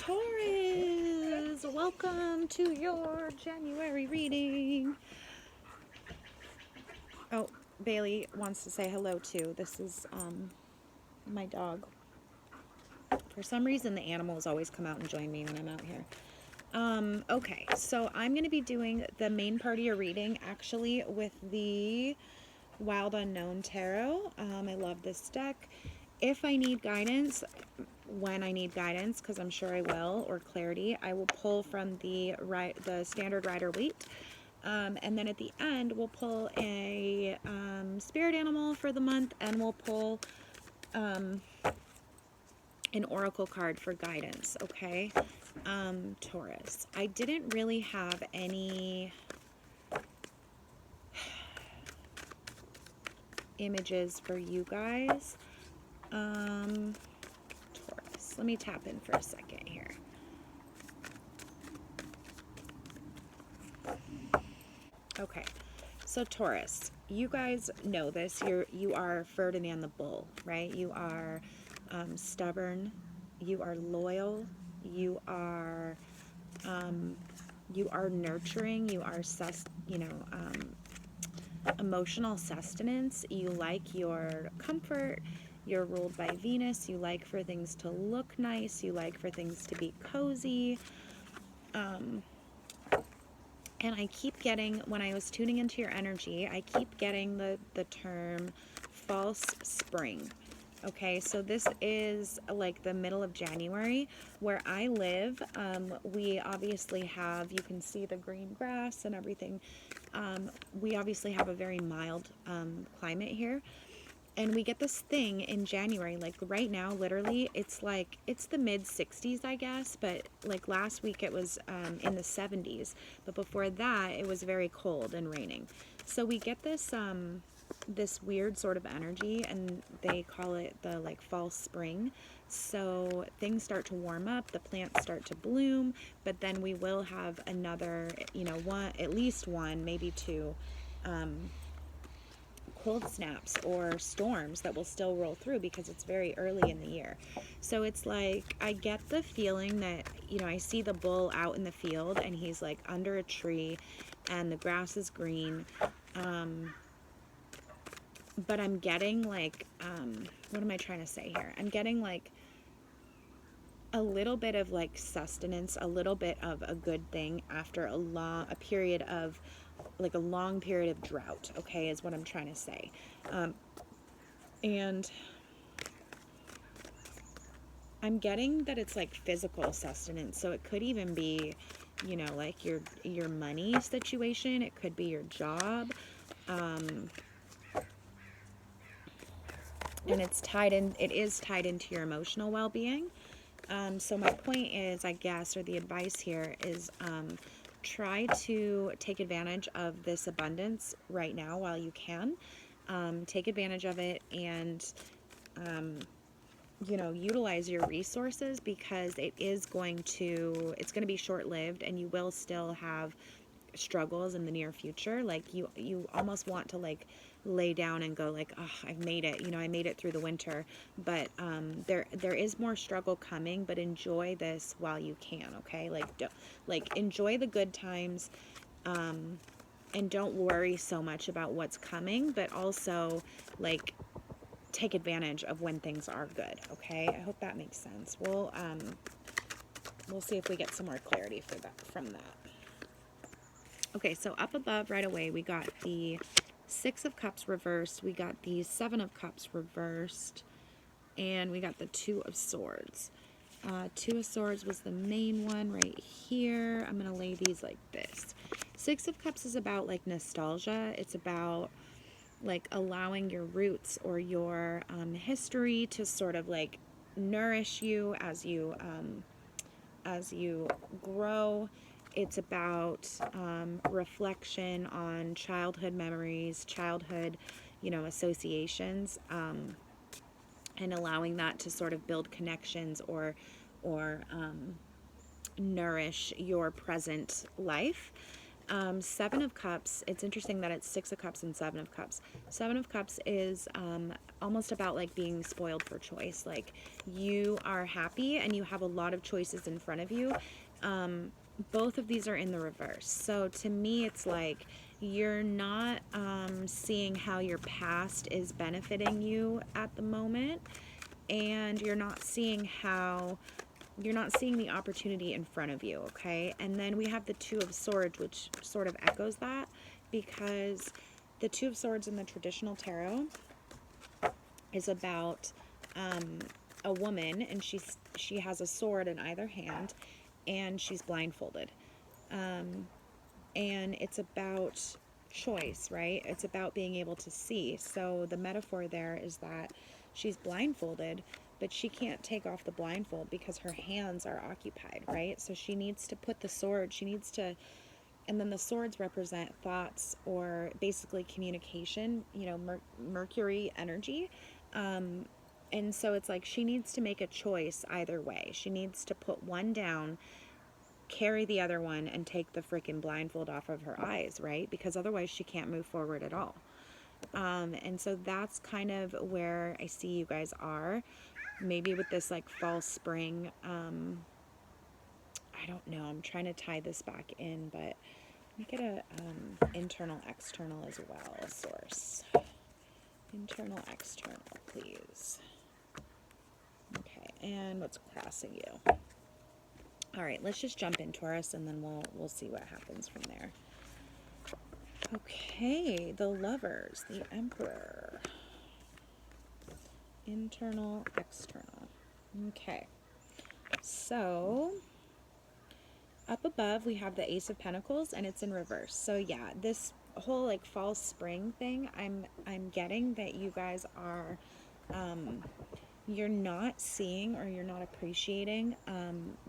Taurus, welcome to your January reading. Oh, Bailey wants to say hello too. This is my dog. For some reason, the animals always come out and join me when I'm out here. Okay, so I'm going to be doing the main part of your reading actually with the Wild Unknown Tarot. I love this deck. If I need guidance, when I need guidance, because I'm sure I will, or clarity, I will pull from the standard Rider Waite. And then at the end, we'll pull a spirit animal for the month, and we'll pull an oracle card for guidance, okay? Taurus. I didn't really have any images for you guys. Taurus. Let me tap in for a second here. Okay, so Taurus, you guys know this. You are Ferdinand the Bull, right? You are stubborn. You are loyal. You are nurturing. You are emotional sustenance. You like your comfort. You're ruled by Venus. You like for things to look nice. You like for things to be cozy. And I keep getting, when I was tuning into your energy, I keep getting the term false spring. Okay, so this is like the middle of January. Where I live, we obviously have, you can see the green grass and everything. We obviously have a very mild climate here. And we get this thing in January, like right now, literally, it's the mid 60s, I guess, but like last week it was in the 70s. But before that, it was very cold and raining. So we get this this weird sort of energy, and they call it the like false spring. So things start to warm up, the plants start to bloom, but then we will have another, at least one, maybe two, cold snaps or storms that will still roll through because it's very early in the year. So it's like, I get the feeling that, I see the bull out in the field and he's like under a tree and the grass is green. But I'm getting like, what am I trying to say here? I'm getting like a little bit of like sustenance, a little bit of a good thing after a long period of drought, okay, is what I'm trying to say. And I'm getting that it's like physical sustenance, so it could even be, like your money situation. It could be your job. And it is tied into your emotional well-being. So my point is, I guess, or the advice here is, try to take advantage of this abundance right now while you can. Take advantage of it and, utilize your resources, because it's going to be short-lived, and you will still have struggles in the near future. Like you almost want to like lay down and go like, oh, I've made it, I made it through the winter. But there is more struggle coming, but enjoy this while you can, okay? Like enjoy the good times, and don't worry so much about what's coming, but also like take advantage of when things are good, okay? I hope that makes sense. We'll see if we get some more clarity from that. Okay, so up above right away, we got the Six of Cups reversed, we got the Seven of Cups reversed, and we got the Two of Swords. Two of Swords was the main one right here. I'm going to lay these like this. Six of Cups is about like nostalgia. It's about like allowing your roots or your history to sort of like nourish you as you grow. It's about reflection on childhood memories, childhood, associations, and allowing that to sort of build connections or nourish your present life. Seven of Cups, it's interesting that it's Six of Cups and Seven of Cups. Seven of Cups is almost about like being spoiled for choice. Like you are happy and you have a lot of choices in front of you. Both of these are in the reverse. So to me, it's like you're not seeing how your past is benefiting you at the moment, and you're not seeing the opportunity in front of you, okay? And then we have the Two of Swords, which sort of echoes that, because the Two of Swords in the traditional tarot is about a woman, and she has a sword in either hand, and she's blindfolded. And it's about choice, right? It's about being able to see. So the metaphor there is that she's blindfolded, but she can't take off the blindfold because her hands are occupied, right? So she needs to put the sword, and then the swords represent thoughts, or basically communication, Mercury energy. And so it's like she needs to make a choice either way. She needs to put one down, carry the other one, and take the freaking blindfold off of her eyes, right? Because otherwise she can't move forward at all. And so that's kind of where I see you guys are. Maybe with this like fall spring, I don't know, I'm trying to tie this back in, but let me get a internal, external as well, source. Internal, external, please. Okay, and what's crossing you? All right, let's just jump in, Taurus, and then we'll see what happens from there. Okay, the Lovers, the Emperor. Internal, external. Okay, so up above we have the Ace of Pentacles, and it's in reverse. So yeah, this whole like fall spring thing, I'm getting that you guys are you're not seeing, or you're not appreciating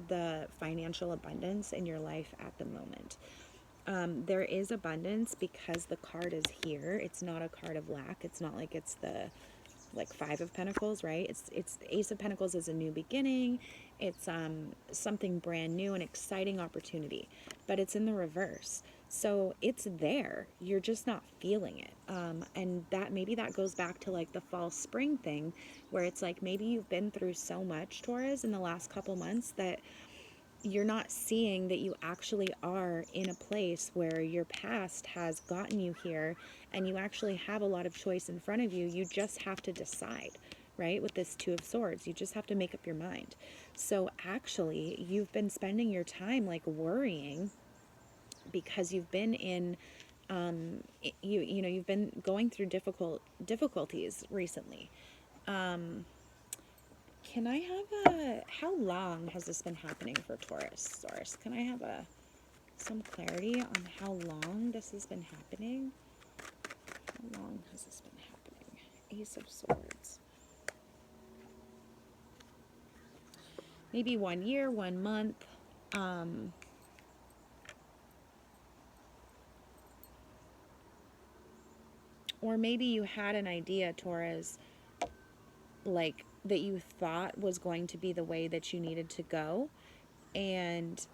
the financial abundance in your life at the moment. There is abundance because the card is here. It's not a card of lack. It's not like it's the like Five of Pentacles, right? It's the Ace of Pentacles is a new beginning. It's something brand new, an exciting opportunity, but it's in the reverse. So it's there. You're just not feeling it. And maybe that goes back to like the fall spring thing, where it's like maybe you've been through so much, Taurus, in the last couple months that you're not seeing that you actually are in a place where your past has gotten you here, and you actually have a lot of choice in front of you. You just have to decide, right? With this Two of Swords, you just have to make up your mind. So actually, you've been spending your time like worrying because you've been in you've been going through difficulties recently. Can I have how long has this been happening for Taurus? Taurus, can I have some clarity on how long this has been happening? How long has this been happening? Ace of Swords. Maybe 1 year, 1 month. Or maybe you had an idea, Taurus, like that you thought was going to be the way that you needed to go, and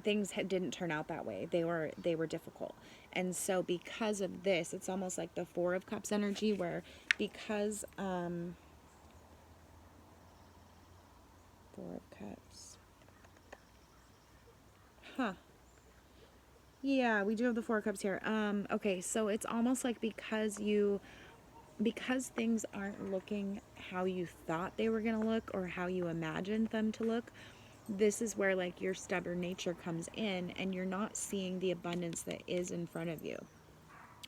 things didn't turn out that way. They were difficult. And so because of this, it's almost like the Four of Cups energy, where because Four of Cups. Yeah, we do have the Four of Cups here. Okay, so it's almost like because things aren't looking how you thought they were going to look, or how you imagined them to look, this is where like your stubborn nature comes in, and you're not seeing the abundance that is in front of you,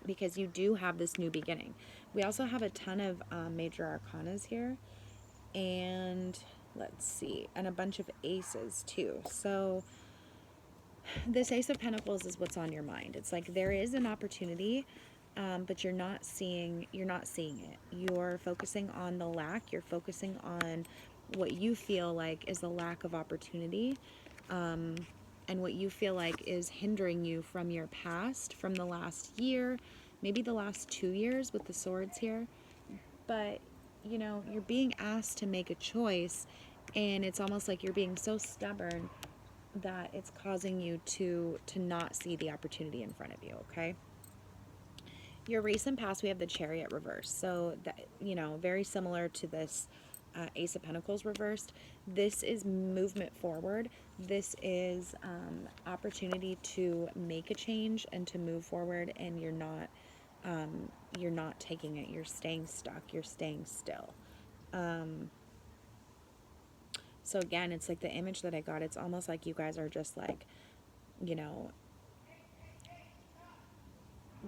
because you do have this new beginning. We also have a ton of major arcanas here, and let's see, and a bunch of aces too. So this Ace of Pentacles is what's on your mind. It's like there is an opportunity, but you're not seeing it. You're focusing on the lack. You're focusing on what you feel like is a lack of opportunity, and what you feel like is hindering you from your past, from the last year, maybe the last 2 years with the swords here. But you're being asked to make a choice, and it's almost like you're being so stubborn that it's causing you to not see the opportunity in front of you, okay? Your recent past, we have the Chariot reverse. So that, very similar to this Ace of Pentacles reversed. This is movement forward. This is opportunity to make a change and to move forward, and you're not taking it. You're staying stuck. You're staying still. So again, it's like the image that I got. It's almost like you guys are just like, you know,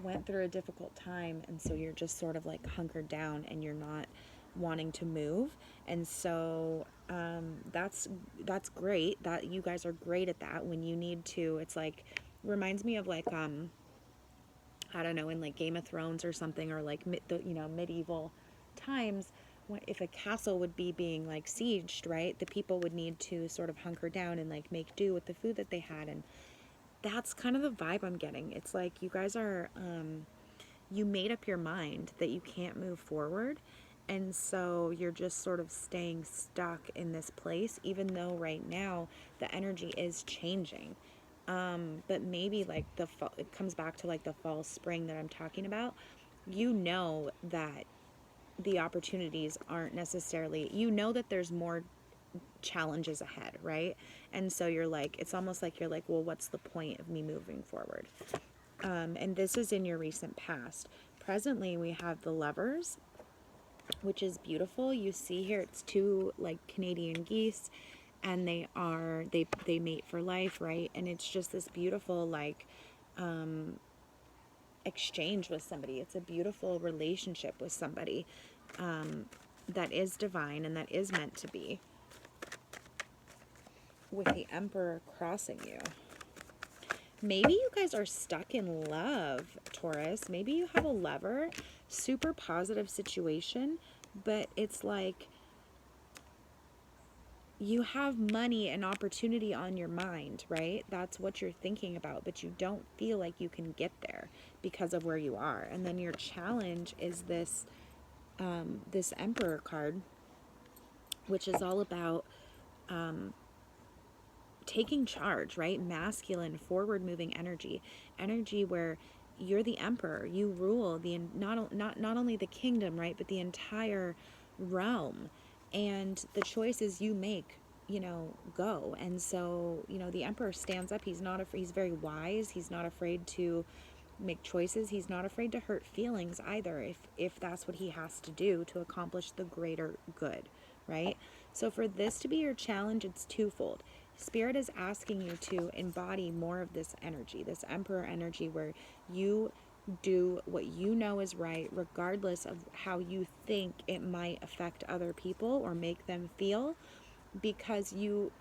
went through a difficult time, and so you're just sort of like hunkered down and you're not wanting to move. And so that's great that you guys are great at that when you need to. It's like, reminds me of like I don't know, in like Game of Thrones or something, or like medieval times, when, if a castle would be being like sieged, right, the people would need to sort of hunker down and like make do with the food that they had. And that's kind of the vibe I'm getting. It's like you guys are, you made up your mind that you can't move forward. And so you're just sort of staying stuck in this place, even though right now the energy is changing. But maybe like it comes back to like the fall, spring that I'm talking about. You know that the opportunities aren't necessarily, that there's more challenges ahead, right? And so you're like, it's almost like you're like, well, what's the point of me moving forward? And this is in your recent past. Presently, we have the Lovers, which is beautiful. You see here, it's two like Canadian geese, and they mate for life, right? And it's just this beautiful like exchange with somebody. It's a beautiful relationship with somebody that is divine and that is meant to be, with the Emperor crossing you. Maybe you guys are stuck in love, Taurus. Maybe you have a lover, super positive situation, but it's like you have money and opportunity on your mind, right? That's what you're thinking about, but you don't feel like you can get there because of where you are. And then your challenge is this this Emperor card, which is all about taking charge, right? Masculine, forward moving energy where you're the emperor. You rule the not only the kingdom, right, but the entire realm. And the choices you make, go. And so, the emperor stands up. He's not afraid. He's very wise. He's not afraid to make choices. He's not afraid to hurt feelings either, if that's what he has to do to accomplish the greater good, right? So for this to be your challenge, it's twofold. Spirit is asking you to embody more of this energy, this emperor energy, where you do what you know is right, regardless of how you think it might affect other people or make them feel, because you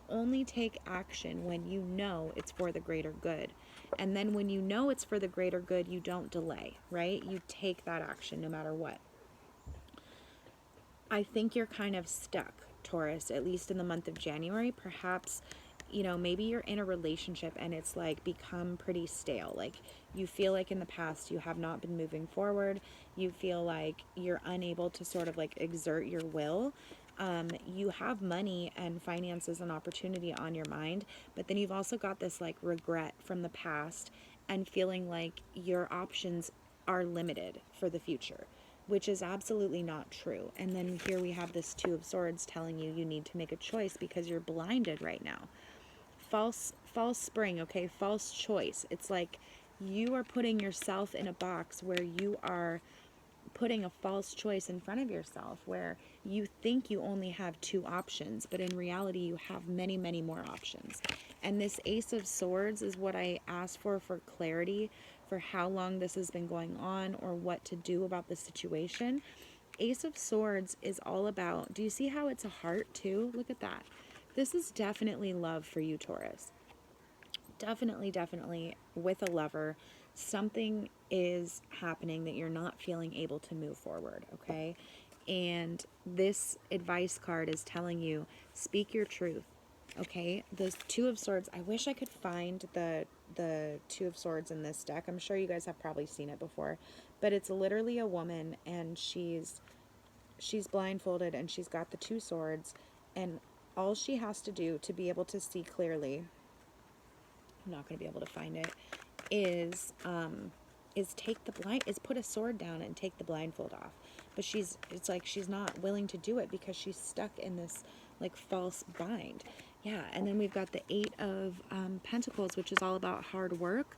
only take action when you know it's for the greater good. And then when you know it's for the greater good, you don't delay, right? You take that action no matter what. I think you're kind of stuck, Taurus, at least in the month of January. Perhaps, maybe you're in a relationship and it's like become pretty stale. Like you feel like in the past you have not been moving forward. You feel like you're unable to sort of like exert your will. You have money and finances and opportunity on your mind, but then you've also got this like regret from the past and feeling like your options are limited for the future, which is absolutely not true. And then here we have this Two of Swords telling you you need to make a choice because you're blinded right now. False spring, okay? False choice. It's like you are putting yourself in a box where you are putting a false choice in front of yourself, where you think you only have two options, but in reality you have many, many more options. And this Ace of Swords is what I asked for clarity for how long this has been going on or what to do about the situation. Ace of Swords is all about, do you see how it's a heart too? Look at that. This is definitely love for you, Taurus. Definitely with a lover, something is happening that you're not feeling able to move forward, okay? And this advice card is telling you, speak your truth, okay? The Two of Swords, I wish I could find the Two of Swords in this deck. I'm sure you guys have probably seen it before, but it's literally a woman, and she's blindfolded and she's got the two swords, and all she has to do to be able to see clearly, I'm not going to be able to find it, is take the blind, is put a sword down and take the blindfold off. But it's like she's not willing to do it because she's stuck in this like false bind. Yeah, and then we've got the Eight of Pentacles, which is all about hard work.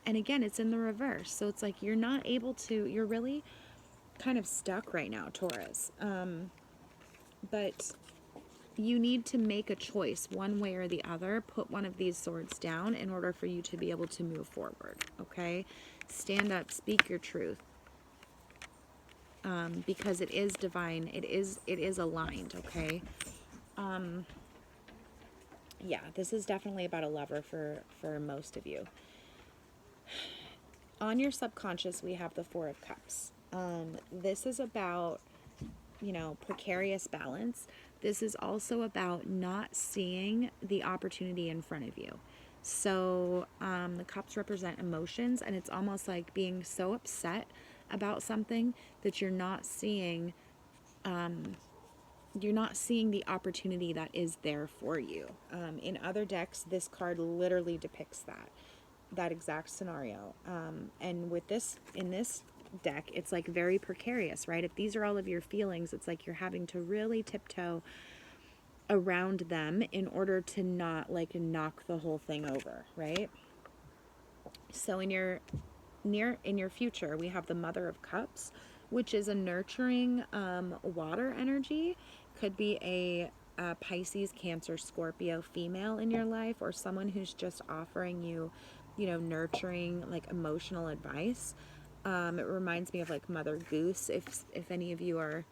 And again, it's in the reverse. So it's like you're not able to, you're really kind of stuck right now, Taurus. But you need to make a choice one way or the other. Put one of these swords down in order for you to be able to move forward. Okay? Stand up, speak your truth. Because it is divine. It is aligned. Okay? Yeah, this is definitely about a lover for most of you. On your subconscious, we have the Four of Cups. This is about, precarious balance. This is also about not seeing the opportunity in front of you. So the cups represent emotions, and it's almost like being so upset about something that you're not seeing the opportunity that is there for you. In other decks, this card literally depicts that exact scenario. And in this deck, it's like very precarious, right? If these are all of your feelings, it's like you're having to really tiptoe around them in order to not like knock the whole thing over, right? So in your future, we have the Mother of Cups, which is a nurturing water energy. Could be a Pisces, Cancer, Scorpio female in your life, or someone who's just offering you, nurturing, like emotional advice. It reminds me of like Mother Goose, if any of you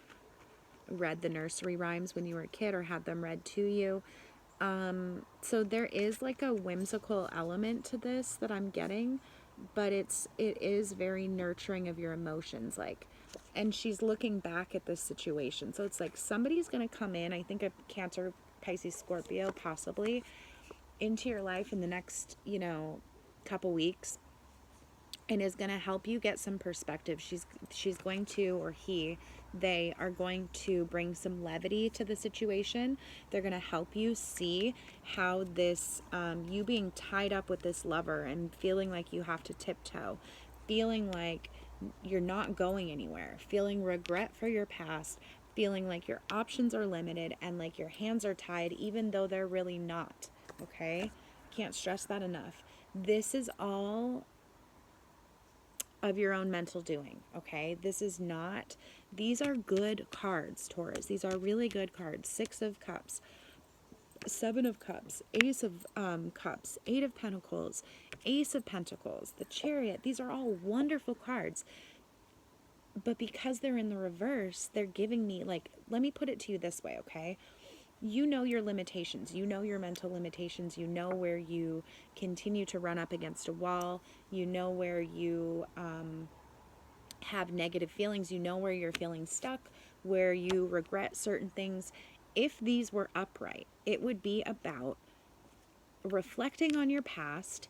read the nursery rhymes when you were a kid or had them read to you. So there is like a whimsical element to this that I'm getting, but it is very nurturing of your emotions, like, and she's looking back at this situation. So it's like somebody's going to come in, I think a Cancer, Pisces, Scorpio, possibly, into your life in the next, couple weeks, and is going to help you get some perspective. She's going to, or they are going to bring some levity to the situation. They're going to help you see how this, you being tied up with this lover and feeling like you have to tiptoe, feeling like you're not going anywhere, feeling regret for your past, feeling like your options are limited and like your hands are tied, even though they're really not. Okay? Can't stress that enough. This is all of your own mental doing, okay? These are good cards, Taurus. These are really good cards. Six of Cups, Seven of Cups, Ace of Cups, Eight of Pentacles, Ace of Pentacles, the Chariot. These are all wonderful cards. But because they're in the reverse, they're giving me, like, let me put it to you this way, okay? You know your limitations. You know your mental limitations. You know where you continue to run up against a wall. You know where you have negative feelings. You know where you're feeling stuck, where you regret certain things. If these were upright, it would be about reflecting on your past,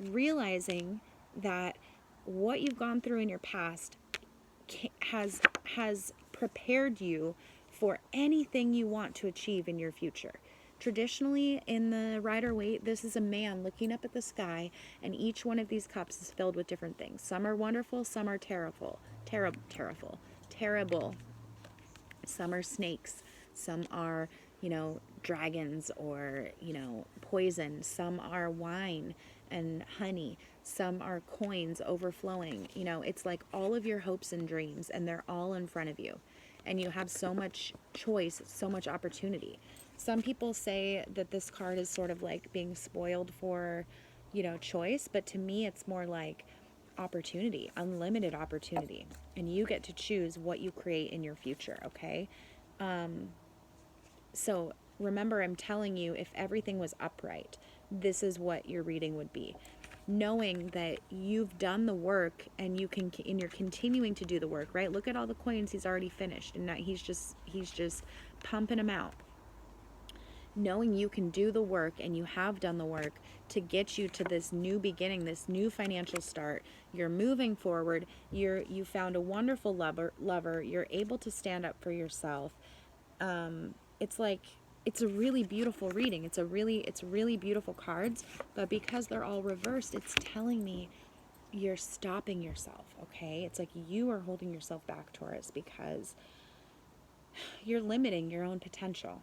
realizing that what you've gone through in your past has prepared you for anything you want to achieve in your future. Traditionally, in the Rider-Waite, this is a man looking up at the sky, and each one of these cups is filled with different things. Some are wonderful, some are terrible. Some are snakes, some are, dragons or, poison. Some are wine and honey. Some are coins overflowing. It's like all of your hopes and dreams, and they're all in front of you. And you have so much choice, so much opportunity. Some people say that this card is sort of like being spoiled for, choice. But to me, it's more like opportunity, unlimited opportunity. And you get to choose what you create in your future, okay? So remember, I'm telling you, if everything was upright, this is what your reading would be. Knowing that you've done the work and you're continuing to do the work, right? Look at all the coins he's already finished, and now he's just pumping them out. Knowing you can do the work and you have done the work to get you to this new beginning, this new financial start. You're moving forward. You found a wonderful lover. You're able to stand up for yourself. It's like it's a really beautiful reading. It's really beautiful cards, but because they're all reversed, it's telling me you're stopping yourself, okay? It's like you are holding yourself back, Taurus, because you're limiting your own potential.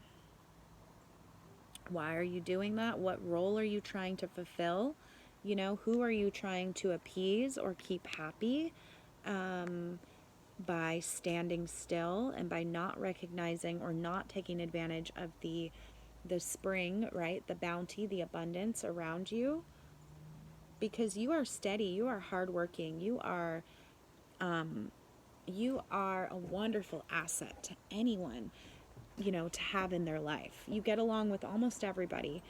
Why are you doing that? What role are you trying to fulfill? You know, who are you trying to appease or keep happy? By standing still and by not recognizing or not taking advantage of the spring, right? The bounty, the abundance around you, because you are steady, you are hardworking, you are a wonderful asset to anyone, you know, to have in their life. You get along with almost everybody.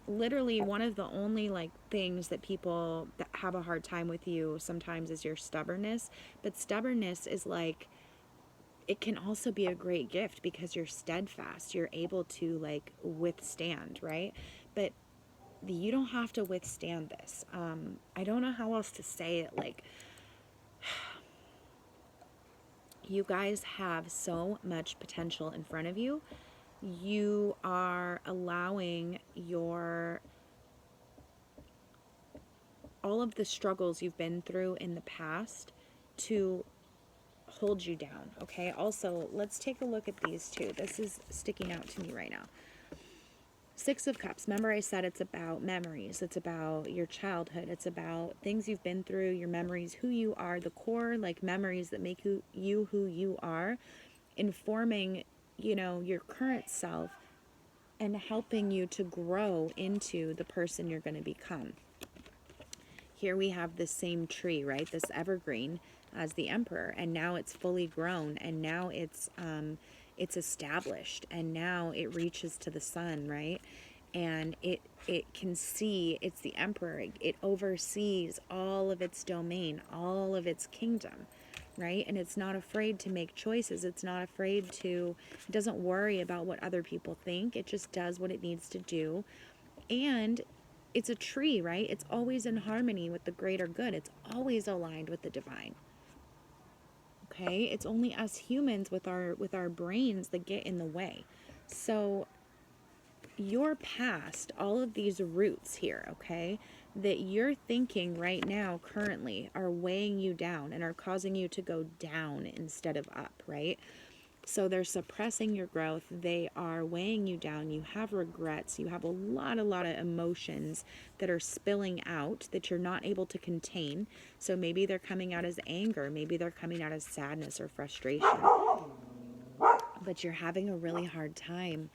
Literally, one of the only like things that people that have a hard time with you sometimes is your stubbornness. But stubbornness is like, it can also be a great gift because you're steadfast. You're able to like withstand, right? But you don't have to withstand this. I don't know how else to say it. Like, you guys have so much potential in front of you. You are allowing all of the struggles you've been through in the past to hold you down, okay? Also, let's take a look at these two. This is sticking out to me right now. Six of Cups. Remember I said it's about memories. It's about your childhood. It's about things you've been through, your memories, who you are, the core like memories that make you who you are, informing, you know, your current self and helping you to grow into the person you're going to become. Here we have this same tree, right? This evergreen as the Emperor, and now it's fully grown, and now it's established, and now it reaches to the sun, right? And it can see, it's the Emperor. It oversees all of its domain, all of its kingdom, right? And it's not afraid to make choices. It's not afraid to, it doesn't worry about what other people think. It just does what it needs to do. And it's a tree, right? It's always in harmony with the greater good. It's always aligned with the divine. Okay? It's only us humans with our brains that get in the way. So your past, all of these roots here, okay, that you're thinking right now currently are weighing you down and are causing you to go down instead of up, right? So they're suppressing your growth. They are weighing you down. You have regrets. You have a lot of emotions that are spilling out that you're not able to contain. So maybe they're coming out as anger. Maybe they're coming out as sadness or frustration. But you're having a really hard time,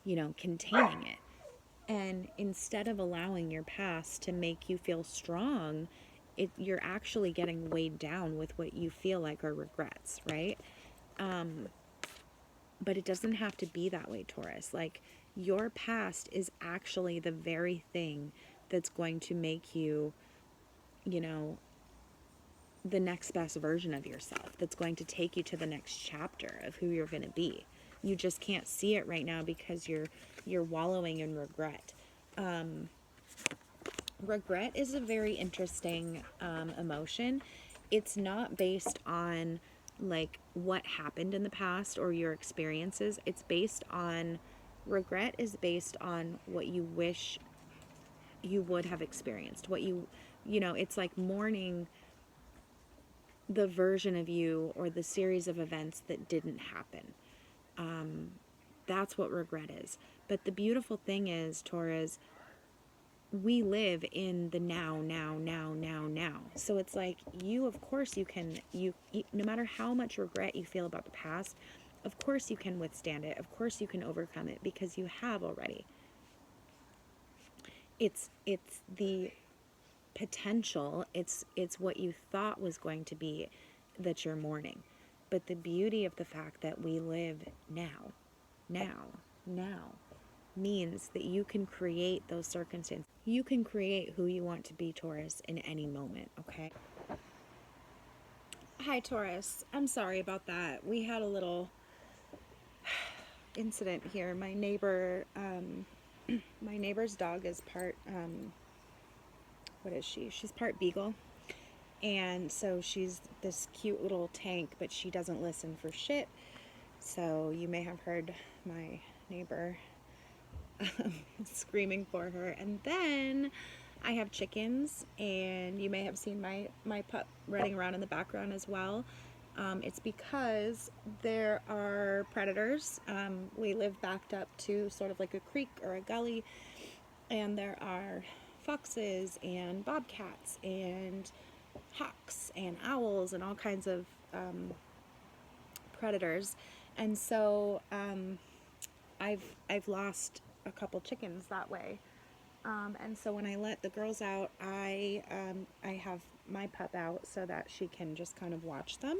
you know, containing it. And instead of allowing your past to make you feel strong, you're actually getting weighed down with what you feel like are regrets, right? But it doesn't have to be that way, Taurus. Like, your past is actually the very thing that's going to make you, you know, the next best version of yourself, that's going to take you to the next chapter of who you're going to be. You just can't see it right now because you're wallowing in regret. Regret is a very interesting emotion. It's not based on like what happened in the past or your experiences. It's based on, regret is based on what you wish you would have experienced, what you know, it's like mourning the version of you or the series of events that didn't happen. That's what regret is. But the beautiful thing is, Taurus, we live in the now. So it's like, you, of course you can, no matter how much regret you feel about the past, of course you can withstand it. Of course you can overcome it because you have already. It's the potential. It's what you thought was going to be that you're mourning. But the beauty of the fact that we live now means that you can create those circumstances. You can create who you want to be, Taurus, in any moment, okay? Hi, Taurus. I'm sorry about that. We had a little incident here. My neighbor's dog is part, what is she? She's part beagle. And so she's this cute little tank, but she doesn't listen for shit. So you may have heard my neighbor screaming for her. And then I have chickens, and you may have seen my pup running around in the background as well. It's because there are predators. We live backed up to sort of like a creek or a gully, and there are foxes and bobcats and hawks and owls and all kinds of predators. And so I've lost a couple chickens that way. And so when I let the girls out, I have my pup out so that she can just kind of watch them.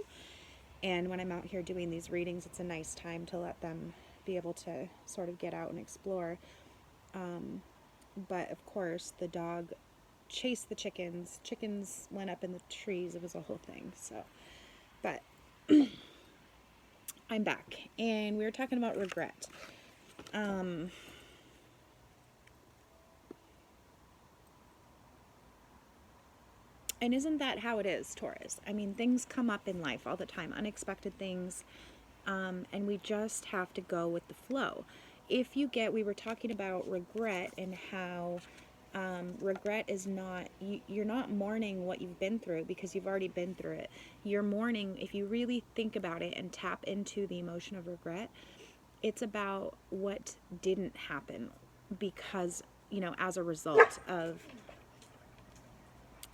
And when I'm out here doing these readings, it's a nice time to let them be able to sort of get out and explore. But of course, the dog chased the chickens. Chickens went up in the trees. It was a whole thing. So, but I'm back, and we were talking about regret. And isn't that how it is, Taurus? I mean, things come up in life all the time, unexpected things, and we just have to go with the flow. We were talking about regret and how regret is not, you're not mourning what you've been through because you've already been through it. You're mourning, if you really think about it and tap into the emotion of regret, it's about what didn't happen because, as a result of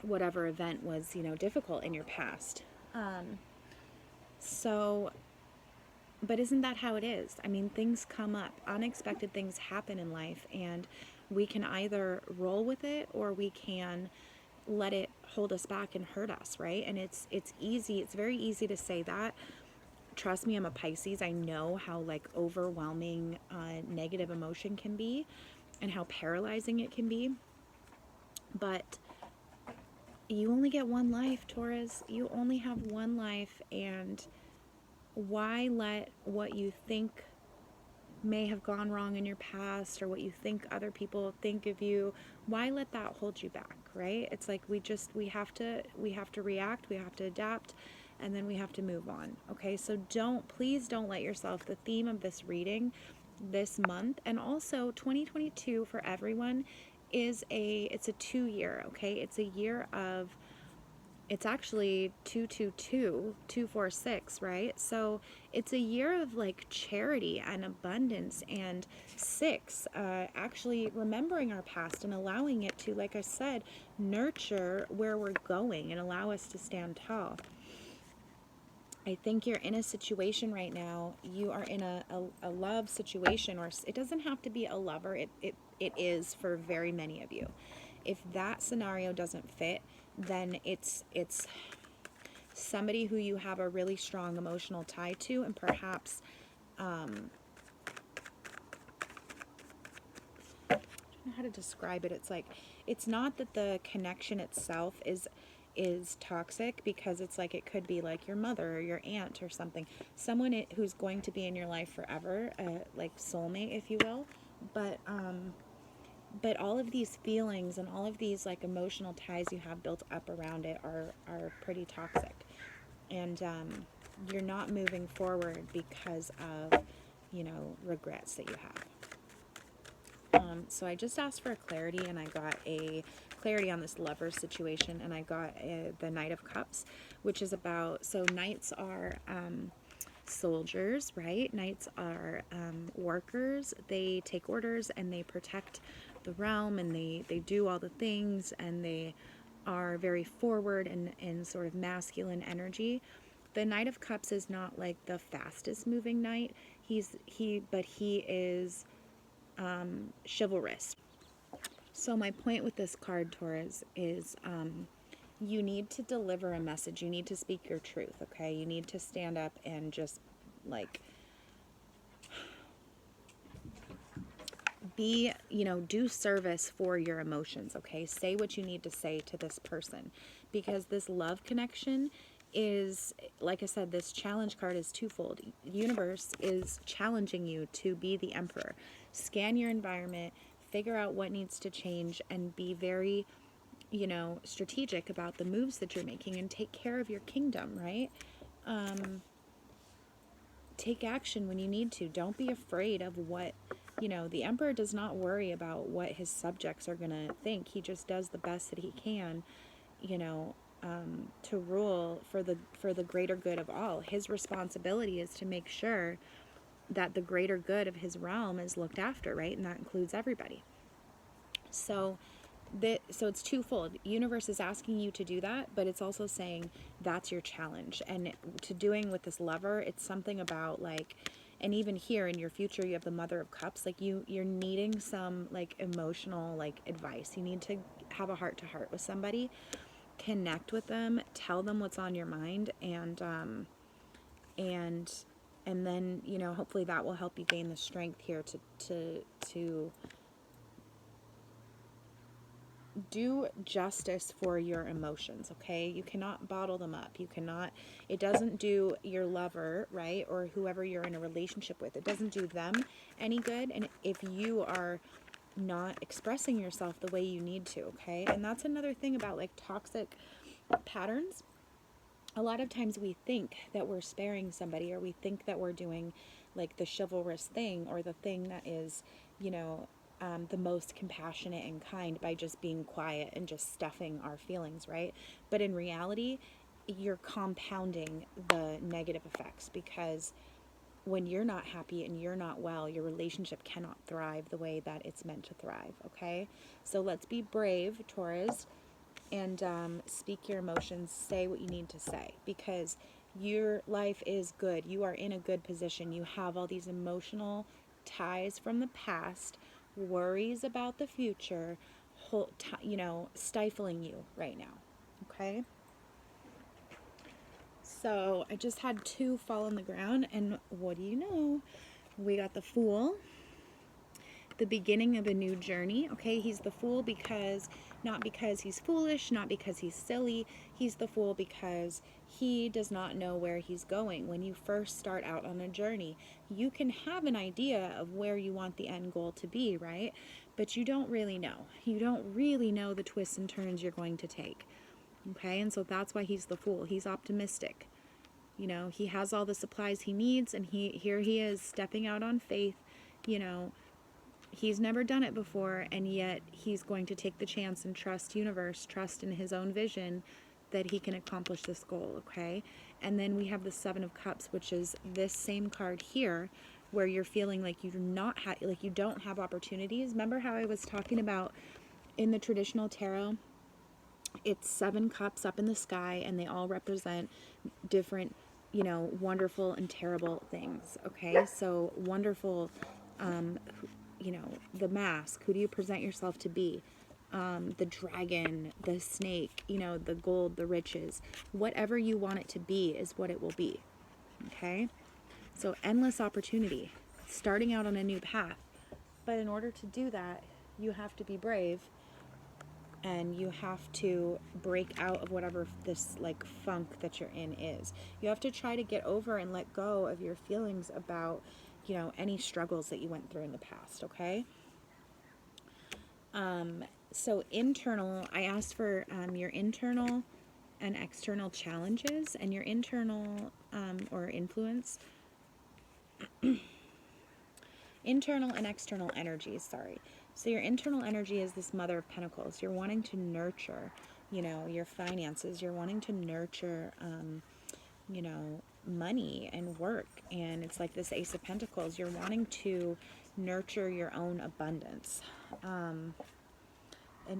whatever event was, difficult in your past. So, but isn't that how it is? I mean, things come up, unexpected things happen in life, and we can either roll with it or we can let it hold us back and hurt us, right? And it's easy. It's very easy to say that. Trust me, I'm a Pisces. I know how like overwhelming negative emotion can be and how paralyzing it can be. But you only get one life, Taurus. You only have one life, and why let what you think may have gone wrong in your past or what you think other people think of you, why let that hold you back, right? It's like we have to react, we have to adapt, and then we have to move on. Okay, so please don't let yourself, the theme of this reading this month, and also 2022 for everyone, it's a 2 year, okay? It's a year of, it's actually 222, 246, right? So it's a year of like charity and abundance, and 6, actually remembering our past and allowing it to, like I said, nurture where we're going and allow us to stand tall. I think you're in a situation right now, you are in a love situation, or it doesn't have to be a lover, it is for very many of you. If that scenario doesn't fit, then it's somebody who you have a really strong emotional tie to, and perhaps I don't know how to describe it. It's like, it's not that the connection itself is toxic, because it's like, it could be like your mother or your aunt or something, someone who's going to be in your life forever, like soulmate, if you will. But all of these feelings and all of these like emotional ties you have built up around it are pretty toxic, and you're not moving forward because of regrets that you have. So I just asked for a clarity, and I got a clarity on this lover situation, and I got the Knight of Cups, which is about, so knights are soldiers, right? Knights are workers. They take orders and they protect the realm, and they do all the things, and they are very forward and sort of masculine energy. The Knight of Cups is not like the fastest moving knight. But he is chivalrous. So my point with this card, Taurus, is you need to deliver a message. You need to speak your truth, okay? You need to stand up and just like do service for your emotions, okay? Say what you need to say to this person, because this love connection is, like I said, this challenge card is twofold. Universe is challenging you to be the emperor. Scan your environment, figure out what needs to change, and be very, strategic about the moves that you're making, and take care of your kingdom, right? Take action when you need to. Don't be afraid of what the emperor does not worry about what his subjects are going to think. He just does the best that he can, you know, to rule for the greater good of all. His responsibility is to make sure that the greater good of his realm is looked after, right? And that includes everybody. So it's twofold. Universe is asking you to do that, but it's also saying that's your challenge. And to doing with this lover, it's something about like, and even here in your future, you have the Mother of Cups. Like you're needing some like emotional like advice. You need to have a heart to heart with somebody, connect with them, tell them what's on your mind, and then hopefully that will help you gain the strength here to do justice for your emotions. Okay, you cannot bottle them up. It doesn't do your lover, right, or whoever you're in a relationship with, it doesn't do them any good, and if you are not expressing yourself the way you need to. Okay, and that's another thing about like toxic patterns. A lot of times we think that we're sparing somebody, or we think that we're doing like the chivalrous thing, or the thing that is, the most compassionate and kind, by just being quiet and just stuffing our feelings, right? But in reality, you're compounding the negative effects, because when you're not happy and you're not well, your relationship cannot thrive the way that it's meant to thrive, okay? So let's be brave, Taurus, and speak your emotions, say what you need to say, because your life is good. You are in a good position. You have all these emotional ties from the past, worries about the future, stifling you right now. Okay? So I just had 2 fall on the ground, and what do you know? We got the Fool, the beginning of a new journey. Okay, he's the Fool not because he's foolish, not because he's silly. He's the Fool because he does not know where he's going. When you first start out on a journey, you can have an idea of where you want the end goal to be, right? But you don't really know. You don't really know the twists and turns you're going to take. Okay, and so that's why he's the Fool. He's optimistic. He has all the supplies he needs, and here he is stepping out on faith. He's never done it before, and yet he's going to take the chance and trust universe, trust in his own vision that he can accomplish this goal, okay? And then we have the 7 of Cups, which is this same card here, where you're feeling like you don't have opportunities. Remember how I was talking about in the traditional tarot, it's 7 cups up in the sky, and they all represent different, wonderful and terrible things, okay? So wonderful, the mask, who do you present yourself to be? The dragon, the snake, the gold, the riches. Whatever you want it to be is what it will be, okay? So endless opportunity, starting out on a new path. But in order to do that, you have to be brave, and you have to break out of whatever this like funk that you're in is. You have to try to get over and let go of your feelings about, any struggles that you went through in the past, okay? So internal, I asked for your internal and external challenges, and your internal or influence, internal and external energies, sorry. So your internal energy is this Mother of Pentacles. You're wanting to nurture, your finances. You're wanting to nurture, money and work. And it's like this Ace of Pentacles. You're wanting to nurture your own abundance. And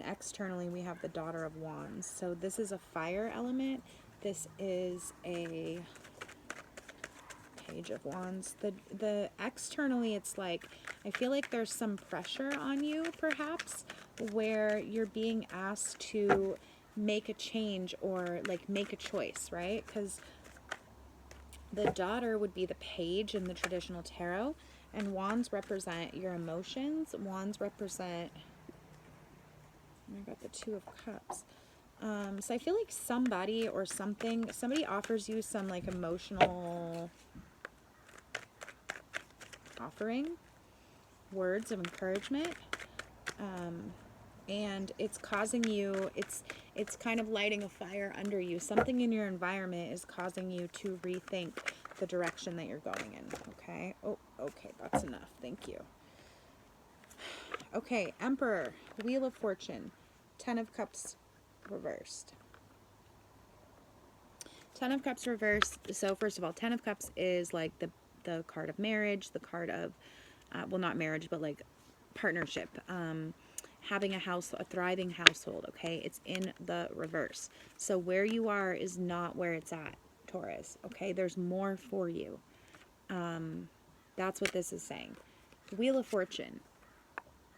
externally, we have the Daughter of Wands. So this is a fire element. This is a Page of Wands. The externally, it's like, I feel like there's some pressure on you, perhaps, where you're being asked to make a change or like make a choice, right? Because the Daughter would be the Page in the traditional tarot, and Wands represent your emotions. Wands represent, I got the 2 of Cups. So I feel like somebody or somebody offers you some like emotional offering, words of encouragement, and it's causing you, it's kind of lighting a fire under you. Something in your environment is causing you to rethink the direction that you're going in, okay? Oh, okay, that's enough, thank you. Okay, Emperor, Wheel of Fortune, 10 of Cups reversed. 10 of Cups reversed. So first of all, 10 of Cups is like the card of marriage, the card of, well, not marriage, but like partnership, having a thriving household. Okay, it's in the reverse. So where you are is not where it's at, Taurus. Okay, there's more for you. That's what this is saying. Wheel of Fortune.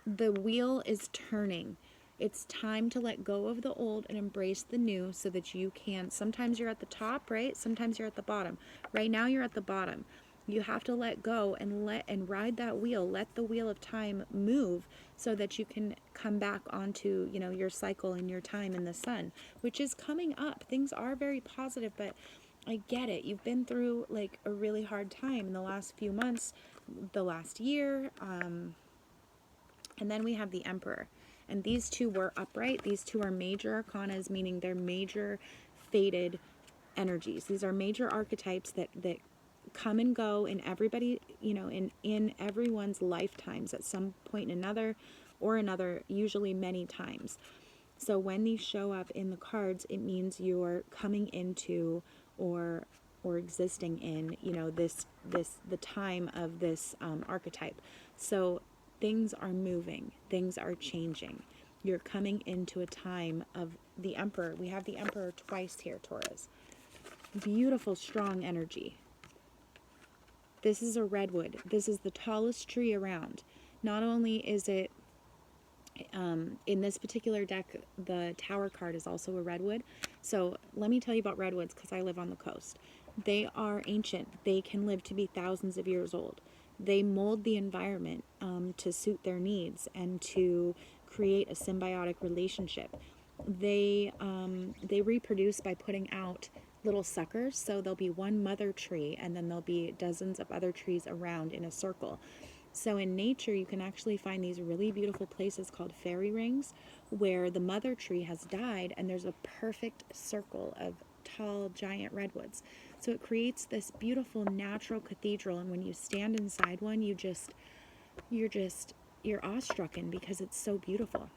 The wheel is turning. It's time to let go of the old and embrace the new so that you can. Sometimes you're at the top, right? Sometimes you're at the bottom. Right now you're at the bottom. You have to let go and ride that wheel. Let the wheel of time move so that you can come back onto, your cycle and your time in the sun, which is coming up. Things are very positive, but I get it. You've been through like a really hard time in the last few months, the last year. And then we have the Emperor. And these two were upright. These two are major arcanas, meaning they're major fated energies. These are major archetypes that come and go in everybody, in everyone's lifetimes at some point in another, usually many times. So when these show up in the cards, it means you're coming into or existing in, the time of this archetype. So things are moving, things are changing. You're coming into a time of the Emperor. We have the Emperor twice here, Taurus. Beautiful, strong energy. This is a redwood. This is the tallest tree around. Not only is it, in this particular deck, the Tower card is also a redwood. So let me tell you about redwoods because I live on the coast. They are ancient. They can live to be thousands of years old. They mold the environment to suit their needs and to create a symbiotic relationship. They reproduce by putting out little suckers. So there'll be one mother tree and then there'll be dozens of other trees around in a circle. So in nature, you can actually find these really beautiful places called fairy rings where the mother tree has died and there's a perfect circle of tall, giant redwoods. So it creates this beautiful natural cathedral. And when you stand inside one, you're awestruck because it's so beautiful.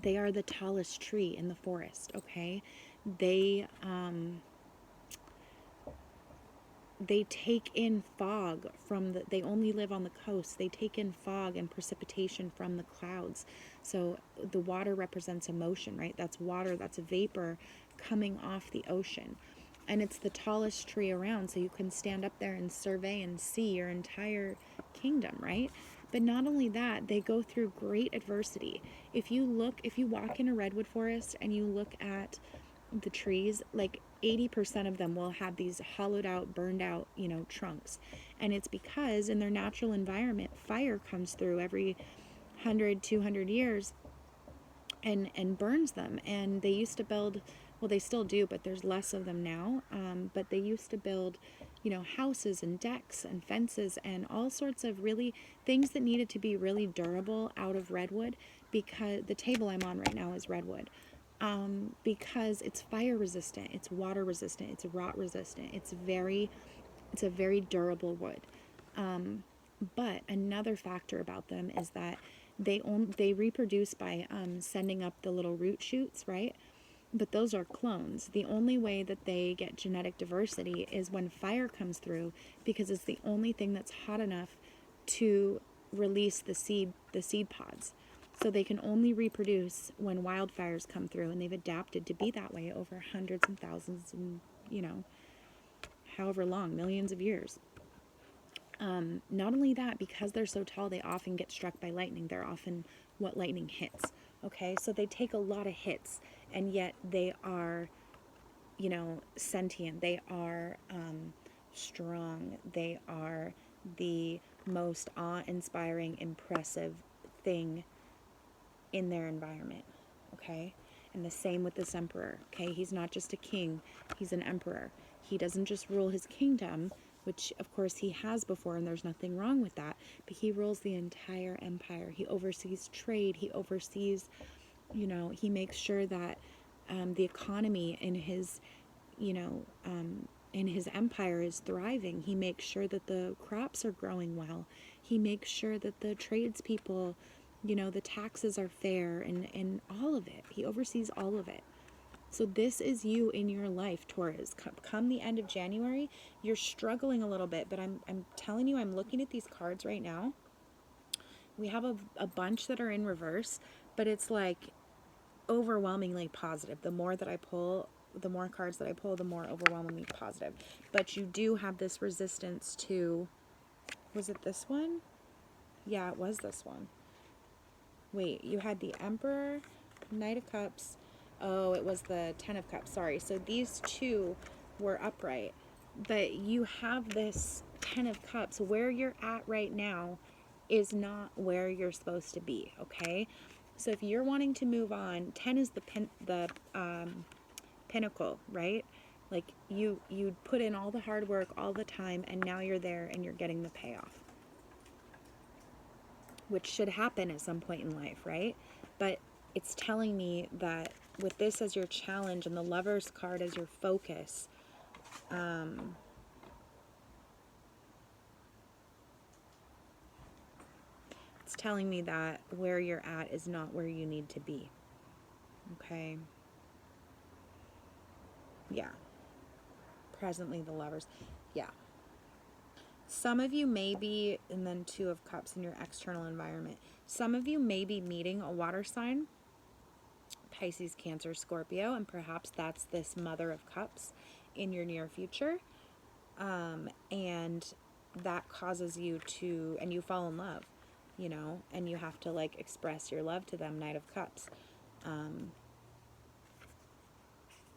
They are the tallest tree in the forest, okay? They take in fog they only live on the coast. They take in fog and precipitation from the clouds. So the water represents emotion, right? That's water, that's a vapor coming off the ocean. And it's the tallest tree around, so you can stand up there and survey and see your entire kingdom, right? But not only that, they go through great adversity. If you walk in a redwood forest and you look at the trees, like 80% of them will have these hollowed out, burned out, trunks. And it's because in their natural environment, fire comes through every 100, 200 years and burns them. And they used to build, well, they still do, but there's less of them now. But they used to build, houses and decks and fences and all sorts of really things that needed to be really durable out of redwood, because the table I'm on right now is redwood. Because it's fire resistant, it's water resistant, it's rot resistant. It's a very durable wood. But another factor about them is that they reproduce by sending up the little root shoots, right? But those are clones. The only way that they get genetic diversity is when fire comes through, because it's the only thing that's hot enough to release the seed pods. So they can only reproduce when wildfires come through, and they've adapted to be that way over hundreds and thousands and, however long, millions of years. Not only that, because they're so tall, they often get struck by lightning. They're often what lightning hits. Okay, so they take a lot of hits, and yet they are, sentient. They are strong. They are the most awe-inspiring, impressive thing in their environment. Okay, and the same with this emperor. Okay, he's not just a king, he's an emperor. He doesn't just rule his kingdom, which of course he has before, and there's nothing wrong with that, but he rules the entire empire. He oversees trade, he oversees, he makes sure that the economy in his, in his empire is thriving. He makes sure that the crops are growing well. He makes sure that the tradespeople You know, the taxes are fair and all of it. He oversees all of it. So this is you in your life, Taurus. Come the end of January, you're struggling a little bit, but I'm telling you, I'm looking at these cards right now. We have a bunch that are in reverse, but it's like overwhelmingly positive. The more that I pull, the more cards that I pull, the more overwhelmingly positive. But you do have this resistance to, was it this one? Yeah, it was this one. Wait, you had the Emperor, Knight of Cups. Oh, it was the Ten of Cups. Sorry. So these two were upright. But you have this Ten of Cups. Where you're at right now is not where you're supposed to be, okay? So if you're wanting to move on, 10 is the pinnacle, right? Like you put in all the hard work all the time, and now you're there and you're getting the payoff, which should happen at some point in life, right? But it's telling me that with this as your challenge and the Lover's card as your focus, it's telling me that where you're at is not where you need to be. Okay? Yeah. Presently the Lovers. Yeah. Some of you may be, and then Two of Cups in your external environment. Some of you may be meeting a water sign, Pisces, Cancer, Scorpio, and perhaps that's this Mother of Cups in your near future. And that causes you to, and you fall in love, you know, and you have to like express your love to them, Knight of Cups.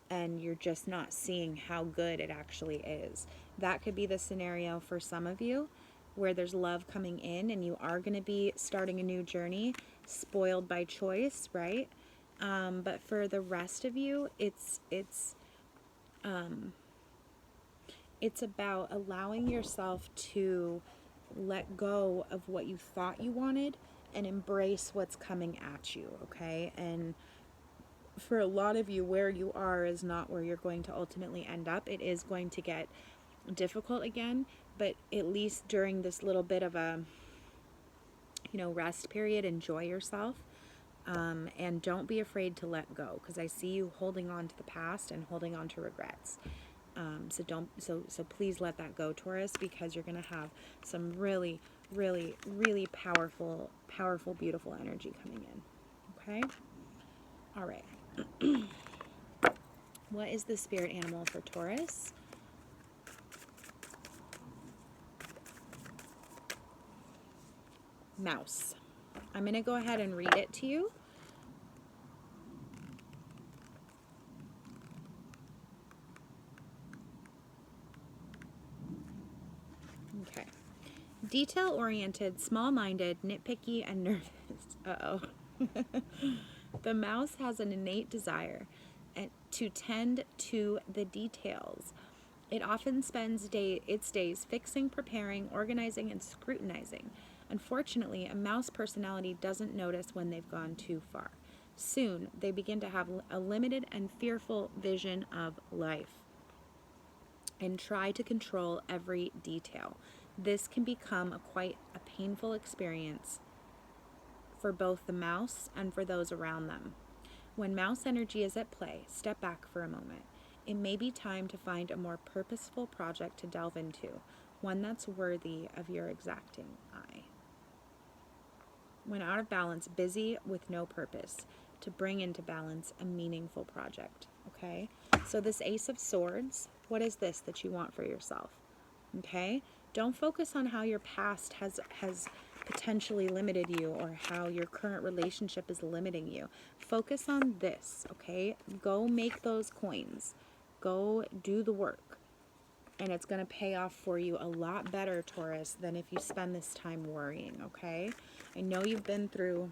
And you're just not seeing how good it actually is. That could be the scenario for some of you where there's love coming in and you are going to be starting a new journey, spoiled by choice, right? But for the rest of you, it's about allowing yourself to let go of what you thought you wanted and embrace what's coming at you, okay? And for a lot of you, where you are is not where you're going to ultimately end up. It is going to get difficult again, but at least during this little bit of a, you know, rest period, enjoy yourself. And don't be afraid to let go, because I see you holding on to the past and holding on to regrets. So please let that go, Taurus, because you're going to have some really, really, really powerful, beautiful energy coming in. Okay? All right. What is the spirit animal for Taurus? Mouse. I'm going to go ahead and read it to you. Okay. Detail-oriented, small-minded, nitpicky, and nervous. Uh-oh. The mouse has an innate desire to tend to the details. It often spends its days fixing, preparing, organizing, and scrutinizing. Unfortunately, a mouse personality doesn't notice when they've gone too far. Soon, they begin to have a limited and fearful vision of life and try to control every detail. This can become quite a painful experience for both the mouse and for those around them. When mouse energy is at play, step back for a moment. It may be time to find a more purposeful project to delve into, one that's worthy of your exacting eye. When out of balance, busy with no purpose, to bring into balance a meaningful project. Okay? So this Ace of Swords, what is this that you want for yourself? Okay? Don't focus on how your past has potentially limited you or how your current relationship is limiting you. Focus on this, okay? Go make those coins. Go do the work. And it's going to pay off for you a lot better, Taurus, than if you spend this time worrying, okay? I know you've been through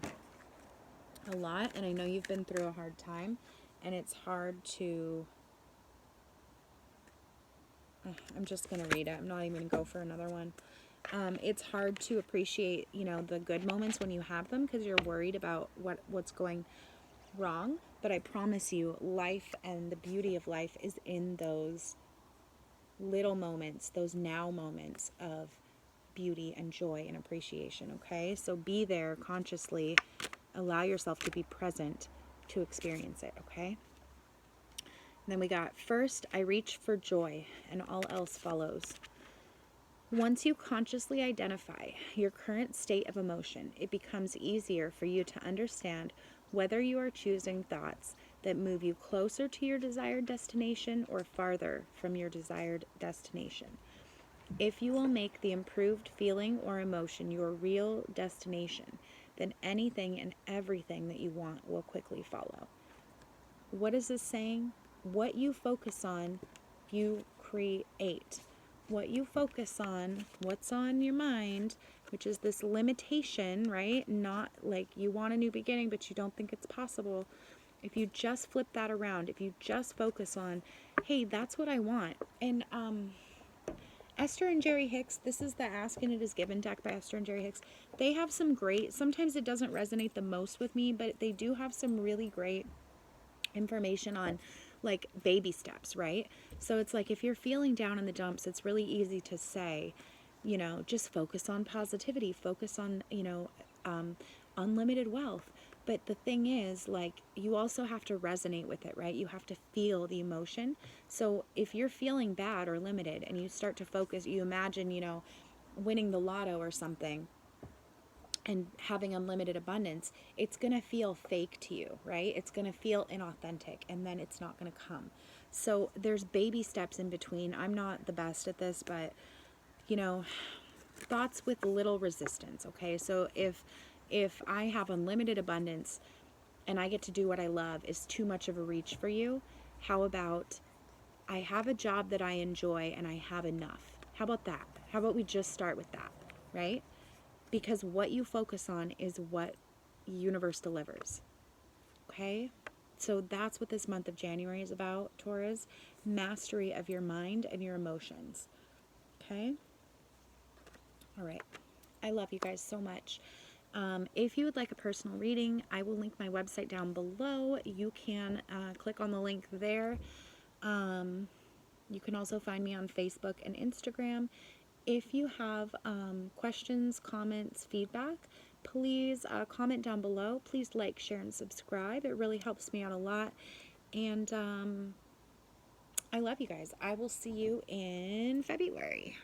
a lot, and I know you've been through a hard time, and it's hard to... I'm just going to read it. I'm not even going to go for another one. It's hard to appreciate, you know, the good moments when you have them because you're worried about what's going wrong. But I promise you, life and the beauty of life is in those little moments, those now moments of beauty and joy and appreciation, okay? So be there consciously. Allow yourself to be present to experience it, okay? And then we got, first, I reach for joy, and all else follows. Once you consciously identify your current state of emotion, it becomes easier for you to understand whether you are choosing thoughts that move you closer to your desired destination or farther from your desired destination. If you will make the improved feeling or emotion your real destination, then anything and everything that you want will quickly follow. What is this saying? What you focus on, you create. What you focus on, what's on your mind, which is this limitation, right? Not like you want a new beginning, but you don't think it's possible. If you just flip that around, if you just focus on, hey, that's what I want. And Esther and Jerry Hicks, this is the Ask and It Is Given deck by Esther and Jerry Hicks. They have some great, sometimes it doesn't resonate the most with me, but they do have some really great information on like baby steps, right? So it's like if you're feeling down in the dumps, it's really easy to say, you know, just focus on positivity, focus on, you know, unlimited wealth. But the thing is, like, you also have to resonate with it, right? You have to feel the emotion. So if you're feeling bad or limited and you start to focus, you imagine, you know, winning the lotto or something and having unlimited abundance, it's going to feel fake to you, right? It's going to feel inauthentic, and then it's not going to come. So there's baby steps in between. I'm not the best at this, but, you know, thoughts with little resistance, okay? So if I have unlimited abundance and I get to do what I love is too much of a reach for you, how about I have a job that I enjoy and I have enough? How about that? How about we just start with that, right? Because what you focus on is what universe delivers, okay? So that's what this month of January is about, Taurus. Mastery of your mind and your emotions, okay? All right. I love you guys so much. If you would like a personal reading, I will link my website down below. You can click on the link there. You can also find me on Facebook and Instagram. If you have questions, comments, feedback, please comment down below. Please like, share, and subscribe. It really helps me out a lot. And I love you guys. I will see you in February.